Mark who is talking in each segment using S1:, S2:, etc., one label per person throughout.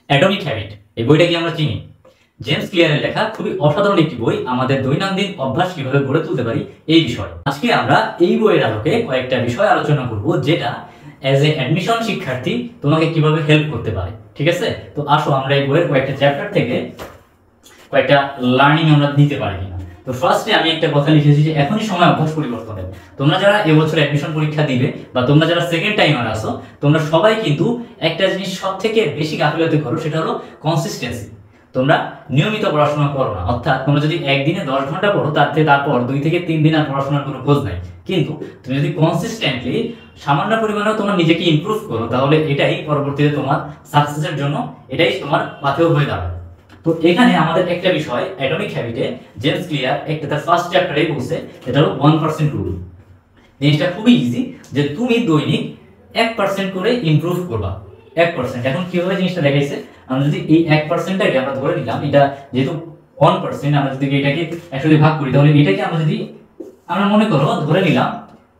S1: Atomic habit, এই বইটা কি আমরা চিনি? জেমস ক্লিয়ারের লেখা খুবই অসাধারণ একটি বই, আমাদের দৈনন্দিন অভ্যাস কিভাবে গড়ে তুলতে পারি এই বিষয়। আজকে আমরা এই বইয়ের আলোকে কয়েকটা বিষয় আলোচনা করব, যেটা অ্যাজ এ অ্যাডমিশন শিক্ষার্থী তোমাকে কিভাবে হেল্প করতে পারে। ঠিক আছে, তো আসো আমরা এই বইয়ের কয়েকটা চ্যাপ্টার থেকে কয়েকটা লার্নিং আমরা নিতে পারি কিনা। তো ফার্স্টে আমি একটা কথা লিখেছি যে এখনই সময় অভ্যাস পরিবর্তনের। তোমরা যারা এবছর অ্যাডমিশন পরীক্ষা দিবে বা তোমরা যারা সেকেন্ড টাইমার আসো, তোমরা সবাই কিন্তু একটা জিনিস সব থেকে বেশি গাফিলতি করো, সেটা হলো কনসিস্টেন্সি। তোমরা নিয়মিত পড়াশোনা করো না, অর্থাৎ তোমরা যদি একদিনে 10 ঘন্টা পড়ো, তারপর 2 থেকে 3 দিন আর পড়াশোনার কোনো খোঁজ নাই। কিন্তু তুমি যদি কনসিস্টেন্টলি সামান্য পরিমাণেও তোমার নিজেকে ইমপ্রুভ করো, তাহলে এটাই পরবর্তীতে তোমার সাকসেসের জন্য এটাই তোমার পাথেয় হয়ে দাঁড়াবে। তো এখানে আমাদের একটা বিষয় অ্যাটমিক হ্যাবিটে জেমস ক্লিয়ার একটা তার ফার্স্ট চ্যাপ্টারেই বলছে, এটা হলো 1% রুল। জিনিসটা খুবই ইজি, যে তুমি দৈনিক 1% করে ইমপ্রুভ করবা। 1%। এখন কিভাবে জিনিসটা দেখাইছে, আমরা যদি এই 1%টাকে আমরা ধরে নিলাম, এটা যেহেতু 1%, আমরা যদি এটাকে 100 দিয়ে ভাগ করি, তাহলে এটাকে আমরা মনে করো ধরে নিলাম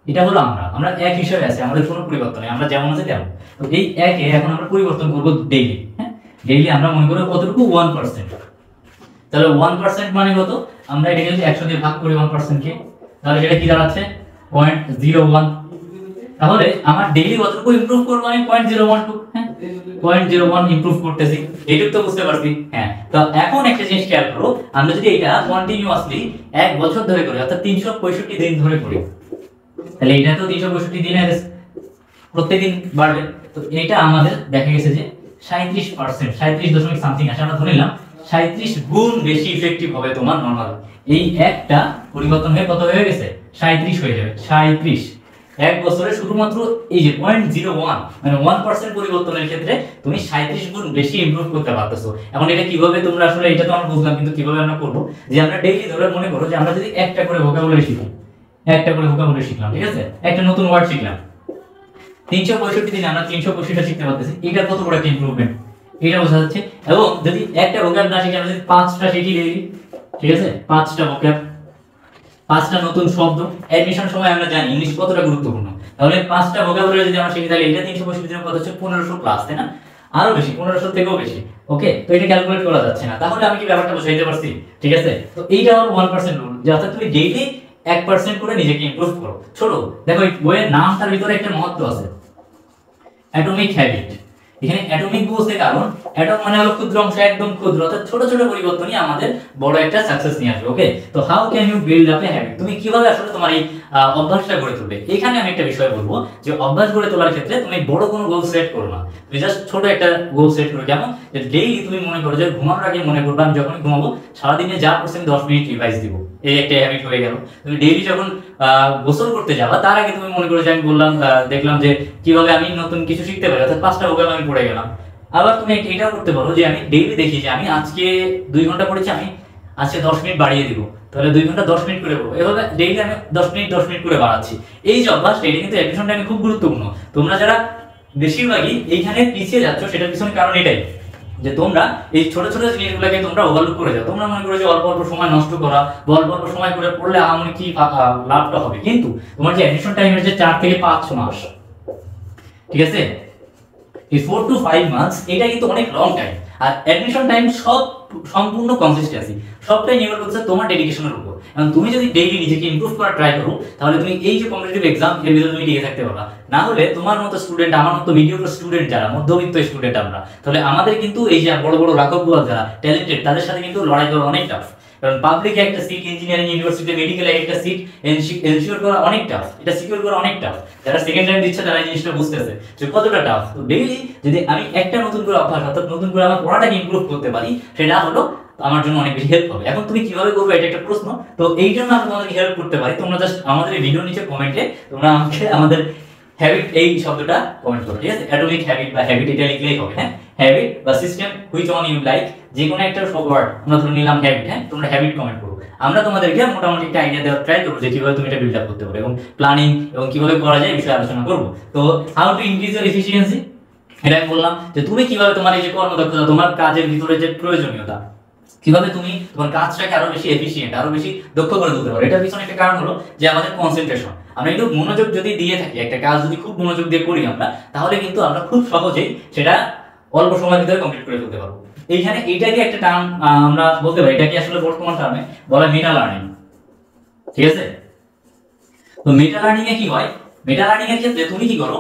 S1: এটা হলো আমরা এক হিসেবে আছি, আমাদের কোনো পরিবর্তন নেই, আমরা যেমন আছে তেমন। তো এই একে এখন আমরা পরিবর্তন করবো ডেইলি। হ্যাঁ, ডেইলি আমরা মনে করব কতটুকু 1%। তাহলে 1% মানে কত? আমরা এটাকে যদি 100 দিয়ে ভাগ করি 1% কে, তাহলে এটা কি দাঁড়াচ্ছে 0.01। তাহলে আমার ডেইলি কতটুকু ইমপ্রুভ করব আমি 0.012। হ্যাঁ, 0.01 ইমপ্রুভ করতেছি, এইটুকু তো বুঝতে পারছি। হ্যাঁ, তো এখন একটা জিনিস খেয়াল করো, আমরা যদি এটা কন্টিনিউয়াসলি 1 বছর ধরে করি, অর্থাৎ 365 দিন ধরে করি, তাহলে এটা তো 365 দিনে প্রত্যেকদিন বাড়বে। তো এটা আমাদের দেখা গেছে যে 37%, 37 সামথিং আসে, আমরা ধরে নিলাম 37 গুণ বেশি ইফেক্টিভ হবে তোমার নরমাল। এই একটা পরিবর্তন হয়ে কত হয়ে গেছে? 37 হয়ে যাবে। 37 এক বছরে শুধুমাত্র এই যে 0.01 মানে 1% পরিবর্তনের ক্ষেত্রে তুমি 37 গুণ বেশি ইমপ্রুভ করতে পারতেছো। এখন এটা কিভাবে তোমরা আসলে, এটা তো আমরা বুঝলাম, কিন্তু কিভাবে আমরা করব, যে আমরা ডেইলি ধরে মনে করো যে আমরা যদি একটা করে ভোকাবুলারি শিখি, একটা করে ভোকাবুলারি শিখলাম, ঠিক আছে, একটা নতুন ওয়ার্ড শিখলাম, 365 দিনে আমরা 365টা শিখতে পারতেছি। এটা কত বড় একটা ইমপ্রুভমেন্ট, এটা বোঝা যাচ্ছে। এবং যদি একটা ভোকাব না শিখি, আমরা যদি 5টা শিখি ডেইলি, ঠিক আছে, 5টা ভোকাব, 5টা নতুন শব্দ। অ্যাডমিশন সময় আমরা জানি ইংলিশ কতটা গুরুত্বপূর্ণ, তাহলে 5টা ভোকাবুলারি যদি আমরা শিখি, তাহলে এটা 365 দিনের কত হচ্ছে 1500 প্লাস, তাই না? আরো বেশি, 1500 থেকেও বেশি। ওকে, তো এটা ক্যালকুলেট করা যাচ্ছে না, তাহলে আমি কি ব্যাপারটা বুঝাইতে পারছি? ঠিক আছে, তো এইটা হলো 1% রুল, যে অর্থাৎ তুমি ডেইলি 1% করে নিজেকে ইমপ্রুভ করো। ছোট দেখো এই বইয়ের নামটার ভিতরে একটা মহত্ব আছে, অ্যাটমিক হ্যাবিট। এখানে অ্যাটমিক বলতে কারণ অ্যাটম মানে হলো ক্ষুদ্র অংশ, একদম ক্ষুদ্র, অর্থাৎ ছোট ছোট পরিবর্তনই আমাদের বড় একটা সাকসেস নিয়ে আসবে। ওকে, তো how can you build up a habit, তুমি কিভাবে আসলে তোমার এই অভ্যাসটা গড়ে তুলবে। এখানে আমি একটা বিষয় বলবো, যে অভ্যাস গড়ে তোলার ক্ষেত্রে তুমি বড় কোনো গোল সেট করো না, তুমি জাস্ট ছোট একটা গোল সেট করো। যেমন যে ডেইলি তুমি মনে করো যে ঘুমানোর আগে মনে করবে আমি যখনই ঘুমাবো সারাদিনে যা করছি আমি 10 মিনিট রিভাইজ দিব, এই একটা হ্যাবিট হয়ে গেল। তুমি ডেইলি যখন গোসল করতে যাবা, তার আগে তুমি মনে করো যে আমি বললাম, দেখলাম যে কিভাবে আমি নতুন কিছু শিখতে পারি, অর্থাৎ 5টা ভোকাব আমি পড়ে গেলাম। আবার তুমি এটাও করতে পারো যে আমি ডেইলি দেখি যে আমি আজকে 2 ঘন্টা পড়েছি, আমি আজকে 10 মিনিট বাড়িয়ে দিব, তাহলে 2 ঘন্টা 10 মিনিট করে পড়বো। এভাবে ডেইলি আমি 10 মিনিট করে বাড়াচ্ছি। এই যে অভ্যাস, এটা কিন্তু অ্যাডমিশন টাইমে খুব গুরুত্বপূর্ণ। তোমরা যারা বেশিরভাগই এইখানে পিছিয়ে যাচ্ছ, সেটার পিছনে কারণ এটাই, যে তোমরা এই ছোট ছোট জিনিসগুলোকে তোমরা ওভারলুক করে যাও। তোমরা মনে করো যে অল্প অল্প সময় নষ্ট করা, অল্প অল্প সময় করে পড়লে আমার কি লাভটা হবে, কিন্তু তোমার যে অ্যাডমিশন টাইমের যে 4 থেকে 5 মাস, ঠিক আছে, এই 4 to 5 মান্থস, এটা কিন্তু অনেক লং টাইম। আর অ্যাডমিশন টাইম সম্পূর্ণ কনসিস্টেন্সি, সবটাই নির্ভর করছে তোমার ডেডিকেশনের উপর। এবং তুমি যদি ডেইলি নিজেকে ইমপ্রুভ করার ট্রাই করো, তাহলে তুমি এই যে কম্পিটিটিভ এক্সাম, এর ভিতরে তুমি টিকে থাকতে পারবা। না হলে তোমার মতো স্টুডেন্ট, আমার মতো মিডিয়াম স্টুডেন্ট, যারা মধ্যবিত্ত স্টুডেন্ট আমরা, তাহলে আমাদের কিন্তু এই যে বড় বড় রাঘবগুলো যারা ট্যালেন্টেড, তাদের সাথে কিন্তু লড়াই করা অনেক টাফ। কারণ পাবলিকে একটা সিট, ইঞ্জিনিয়ারিং ইউনিভার্সিটি, মেডিকেলে একটা সিট এনশিওর করা অনেক টাফ, এটা সিকিউর করা অনেক টাফ। যারা সেকেন্ড টাইম দিচ্ছে তারা এই জিনিসটা বুঝতেছে যে কতটা টাফ। তো ডেইলি যদি আমি একটা নতুন করে অভ্যাস, অর্থাৎ নতুন করে আমার পড়াটাকে ইমপ্রুভ করতে পারি, সেটা হলো আমার জন্য অনেক বেশি হেল্প হবে। এখন তুমি কিভাবে করবে, এটা একটা প্রশ্ন। তো এই জন্য আমি তোমাদেরকে হেল্প করতে পারি, তোমরা জাস্ট আমাদের এই ভিডিও নিচে কমেন্টে তোমরা আমাকে আমাদের হ্যাবিট এই শব্দটা কমেন্ট করো, ঠিক আছে, অ্যাটমিক হ্যাবিট বা হ্যাবিট এটা লিখলেই হবে। হ্যাঁ, হ্যাবিট বা system which one you like, যে কোনো একটা ওয়ার্ড আমরা ধরে নিলাম হ্যাবিট। হ্যাঁ, তোমরা হ্যাবিট কমেন্ট করো, আমরা তোমাদেরকে মোটামুটি একটা আইডিয়া দেওয়ার ট্রাই করবো যে কিভাবে তুমি এটা বিল্ড আপ করতে পারো, এবং প্ল্যানিং এবং কিভাবে করা যায় এই বিষয়ে আলোচনা করবো। তো how to increase your efficiency, এটা আমি বললাম যে তুমি কিভাবে তোমার এই যে কর্মদক্ষতা, তোমার কাজের ভিতরে যে প্রয়োজনীয়তা, কিভাবে তুমি তোমার কাজটাকে আরো বেশি এফিশিয়েন্ট, আরো বেশি দক্ষ করে তুলতে পারো। এটার পিছনে একটা কারণ হলো যে আমাদের কনসেন্ট্রেশন। আমরা একটু মনোযোগ যদি দিয়ে থাকি, একটা কাজ যদি খুব মনোযোগ দিয়ে করি আমরা, তাহলে কিন্তু আমরা খুব সহজেই সেটা অল্প সময়ের ভিতরে কমপ্লিট করে ফেলতে পারবো। এইখানে এইটাকে একটা টার্ম আমরা বলতে পারি, এটাকে আসলে বর্তমান টার্মে বলা মেটা লার্নিং, ঠিক আছে? তো মেটা লার্নিং এ কি হয়, মেটা লার্নিং এর ক্ষেত্রে তুমি কি করো,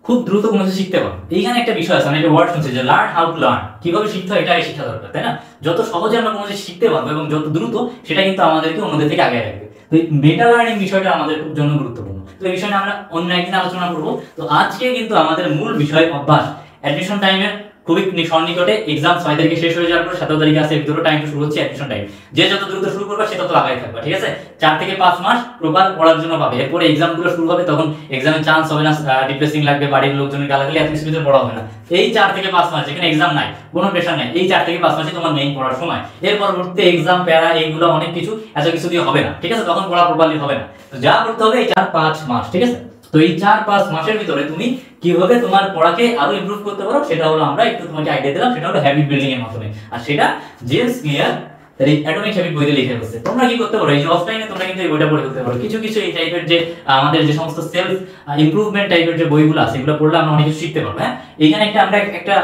S1: খুব দ্রুত কোনো কিছু শিখতে পারো। এইখানে একটা বিষয় আছে, আমি একটা ওয়ার্ড শুনছি যে লার্ন হাউ টু লার্ন, কিভাবে শিখতে হয় এটাই শিক্ষা দরকার, তাই না? যত সহজে আমরা কোনো কিছু শিখতে পারবো এবং যত দ্রুত, সেটা কিন্তু আমাদেরকে অন্যদের থেকে আগে রাখবে। তো এই মেটা লার্নিং বিষয়টা আমাদের জন্য গুরুত্বপূর্ণ। তো এই বিষয়টা আমরা অন্য একদিন আলোচনা করবো। তো আজকে কিন্তু আমাদের মূল বিষয় অভ্যাস। অ্যাডমিশন টাইমের খুবই সন্নিকটে, এক্সাম 6 তারিখে শেষ হয়ে যাওয়ার পর 17 তারিখে আছে, ভিতরে টাইম শুরু হচ্ছে অ্যাডমিশন টাইম। যে যত দ্রুত শুরু করবে সে তত আগে থাকবে, ঠিক আছে? 4 থেকে 5 মাস প্রপার পড়ার জন্য পাবে। এরপরে এক্সাম গুলো শুরু হবে, তখন এক্সামের চান্স হবে না, ডিপ্রেসিং লাগবে, বাড়ির লোকজনের গালাগালি, এত কিছু ভিতরে পড়া হবে না। এই 4 থেকে 5 মাস যেখানে এক্সাম নাই, কোনো প্রেশার নাই, এই 4 থেকে 5 মাসই তোমার মেইন পড়ার সময়। এর পরবর্তীতে এক্সাম, প্যারা, এইগুলো অনেক কিছু, এত কিছু দিয়ে হবে না, ঠিক আছে? তখন পড়া প্রপারলি হবে না। তো যা করতে হবে এই 4-5 মাস, ঠিক আছে? তো এই 4-5 মাসের ভিতরে তুমি কিভাবে তোমার পড়াকে আরো ইমপ্রুভ করতে পারো, সেটা হলো আমরা একটু তোমাকে আইডিয়া দিলাম, সেটা হলো হ্যাবিট বিল্ডিং এর মাধ্যমে। আর সেটা জেমস ক্লিয়ার তার এই অ্যাটমিক হ্যাবিট বইতে লিখে রয়েছে। তোমরা কি করতে পারো, এই যে অফলাইনে তোমরা কিন্তু এই বইটা পড়ে ফেলতে পারো। কিছু কিছু এই টাইপের যে আমাদের যে সমস্ত সেলফ ইমপ্রুভমেন্ট টাইপের যে বইগুলো আছে, এগুলো পড়লে আমরা অনেক কিছু শিখতে পারবো। হ্যাঁ, এইখানে আমরা একটা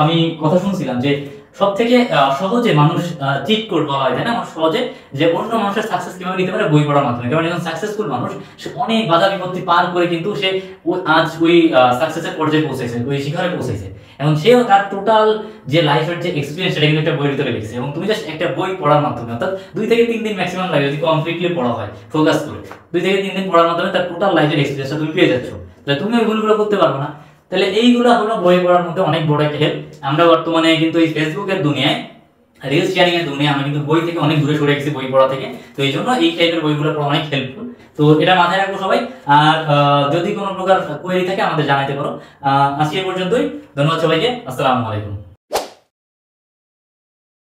S1: আমি কথা শুনছিলাম যে সব থেকে সহজে মানুষ চিট কোড বলা হয়, তাই না? সহজে যে অন্য মানুষের সাকসেস কিভাবে নিতে পারে, বই পড়ার মাধ্যমে। কারণ একজন সাকসেসফুল মানুষ, সে অনেক বাধা বিপত্তি পার করে কিন্তু সে আজ ওই সাকসেসের পর্যায়ে পৌঁছেছে, ওই শিখরে পৌঁছেছে। এবং সেও তার টোটাল যে লাইফের যে এক্সপিরিয়েন্স, সেটা কিন্তু একটা বইয়ের ভিতরে লিখেছে। এবং তুমি জাস্ট একটা বই পড়ার মাধ্যমে, অর্থাৎ 2 থেকে 3 দিন ম্যাক্সিমাম লাগে যদি কমপ্লিটলি পড়া হয়, ফোকাস করে 2 থেকে 3 দিন পড়ার মাধ্যমে তার টোটাল লাইফের এক্সপিরিয়েন্সটা তুমি পেয়ে যাচ্ছ। তাহলে তুমি ওই ভুলগুলো করতে পারবে না। তাহলে এইগুলো হলো বই পড়ার মধ্যে অনেক বড় একটা হেল্প। আমরা বর্তমানে কিন্তু এই ফেসবুকের দুনিয়ায়, রিলস শেয়ারিং এর দুনিয়া, আমরা কিন্তু বই থেকে অনেক দূরে সরে গেছি, বই পড়া থেকে। তো এই জন্য এই টাইপের বইগুলো পড়া অনেক হেল্পফুল। তো এটা মাথায় রাখবো সবাই। আর যদি কোনো প্রকার কোয়েরি থাকে আমাদের জানাতে পারো। আজকে এই পর্যন্তই। ধন্যবাদ সবাইকে। আসসালামু আলাইকুম।